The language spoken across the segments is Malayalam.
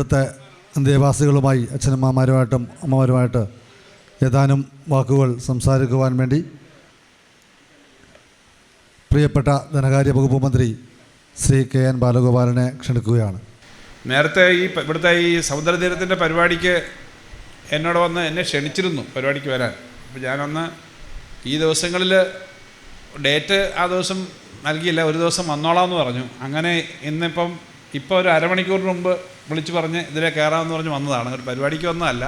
ഇവിടുത്തെ അന്തേവാസികളുമായി അച്ഛനമ്മമാരുമായിട്ടും അമ്മമാരുമായിട്ട് ഏതാനും വാക്കുകൾ സംസാരിക്കുവാൻ വേണ്ടി പ്രിയപ്പെട്ട ധനകാര്യ വകുപ്പ് മന്ത്രി ശ്രീ KN ബാലഗോപാലിനെ ക്ഷണിക്കുകയാണ്. നേരത്തെ ഇവിടുത്തെ ഈ സമുദ്രതീരത്തിൻ്റെ പരിപാടിക്ക് എന്നോട് വന്ന് എന്നെ ക്ഷണിച്ചിരുന്നു പരിപാടിക്ക് വരാൻ. അപ്പോൾ ഞാനന്ന് ഈ ദിവസങ്ങളിൽ ഡേറ്റ് ആ ദിവസം നൽകിയില്ല, ഒരു ദിവസം വന്നോളാമെന്ന് പറഞ്ഞു. അങ്ങനെ ഇപ്പോൾ ഒരു അരമണിക്കൂറിന് മുമ്പ് വിളിച്ചു പറഞ്ഞ് ഇതിലെ കയറാമെന്ന് പറഞ്ഞ് വന്നതാണ്. ഒരു പരിപാടിക്ക് വന്നതല്ല.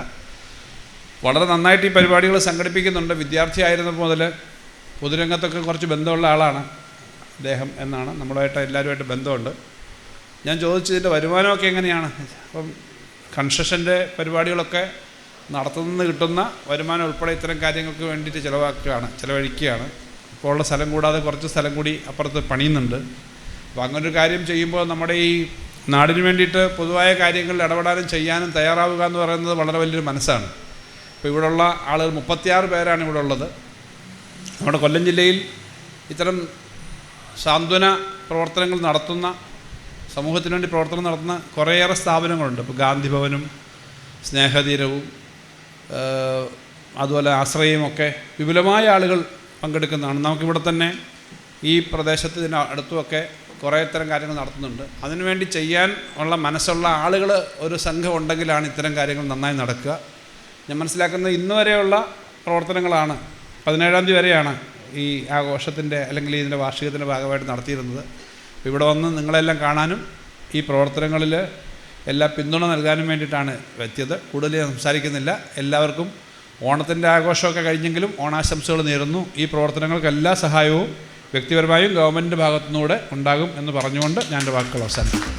വളരെ നന്നായിട്ട് ഈ പരിപാടികൾ സംഘടിപ്പിക്കുന്നുണ്ട്. വിദ്യാർത്ഥി ആയിരുന്നപ്പോൾ മുതൽ പൊതുരംഗത്തൊക്കെ കുറച്ച് ബന്ധമുള്ള ആളാണ് അദ്ദേഹം എന്നാണ്. നമ്മളുമായിട്ട് എല്ലാവരുമായിട്ട് ബന്ധമുണ്ട്. ഞാൻ ചോദിച്ചതിൻ്റെ വരുമാനമൊക്കെ എങ്ങനെയാണ്? അപ്പം കൺസ്ട്രക്ഷൻ്റെ പരിപാടികളൊക്കെ നടത്തുന്നതിന് കിട്ടുന്ന വരുമാനം ഉൾപ്പെടെ ഇത്തരം കാര്യങ്ങൾക്ക് വേണ്ടിയിട്ട് ചിലവഴിക്കുകയാണ്. ഇപ്പോൾ ഉള്ള സ്ഥലം കൂടാതെ കുറച്ച് സ്ഥലം കൂടി അപ്പുറത്ത് പണിയുന്നുണ്ട്. അപ്പോൾ അങ്ങനൊരു കാര്യം ചെയ്യുമ്പോൾ നമ്മുടെ ഈ നാടിന് വേണ്ടിയിട്ട് പൊതുവായ കാര്യങ്ങളിൽ ഇടപെടാനും ചെയ്യാനും തയ്യാറാവുക എന്ന് പറയുന്നത് വളരെ വലിയൊരു മനസ്സാണ്. ഇപ്പോൾ ഇവിടെയുള്ള ആളുകൾ 36 പേരാണ് ഇവിടെ ഉള്ളത്. നമ്മുടെ കൊല്ലം ജില്ലയിൽ ഇത്തരം സാന്ത്വന പ്രവർത്തനങ്ങൾ നടത്തുന്ന, സമൂഹത്തിന് വേണ്ടി പ്രവർത്തനം നടത്തുന്ന കുറേയേറെ സ്ഥാപനങ്ങളുണ്ട്. ഇപ്പോൾ ഗാന്ധി ഭവനും സ്നേഹതീരവും അതുപോലെ ആശ്രയവുമൊക്കെ വിപുലമായ ആളുകൾ പങ്കെടുക്കുന്നതാണ്. നമുക്കിവിടെ തന്നെ ഈ പ്രദേശത്ത് ഇതിന് അടുത്തുമൊക്കെ കുറേ ഇത്തരം കാര്യങ്ങൾ നടത്തുന്നുണ്ട്. അതിനുവേണ്ടി ചെയ്യാൻ ഉള്ള മനസ്സുള്ള ആളുകൾ ഒരു സംഘം ഉണ്ടെങ്കിലാണ് ഇത്തരം കാര്യങ്ങൾ നന്നായി നടക്കുക. ഞാൻ മനസ്സിലാക്കുന്നത് ഇന്ന് വരെയുള്ള പ്രവർത്തനങ്ങളാണ്. 17-ാം തീയതി വരെയാണ് ഈ ആഘോഷത്തിൻ്റെ അല്ലെങ്കിൽ ഇതിൻ്റെ വാർഷികത്തിൻ്റെ ഭാഗമായിട്ട് നടത്തിയിരുന്നത്. ഇവിടെ വന്ന് നിങ്ങളെല്ലാം കാണാനും ഈ പ്രവർത്തനങ്ങളിൽ എല്ലാ പിന്തുണ നൽകാനും വേണ്ടിയിട്ടാണ് എത്തിയത്. കൂടുതൽ സംസാരിക്കുന്നില്ല. എല്ലാവർക്കും ഓണത്തിൻ്റെ ആഘോഷമൊക്കെ കഴിഞ്ഞെങ്കിലും ഓണാശംസകൾ നേരുന്നു. ഈ പ്രവർത്തനങ്ങൾക്ക് എല്ലാ സഹായവും വ്യക്തിപരമായും ഗവൺമെൻറ്റിൻ്റെ ഭാഗത്തുനിന്നൂടെ ഉണ്ടാകും എന്ന് പറഞ്ഞുകൊണ്ട് ഞാൻ എൻ്റെ വാക്കുകൾ അവസാനിപ്പിക്കുന്നു.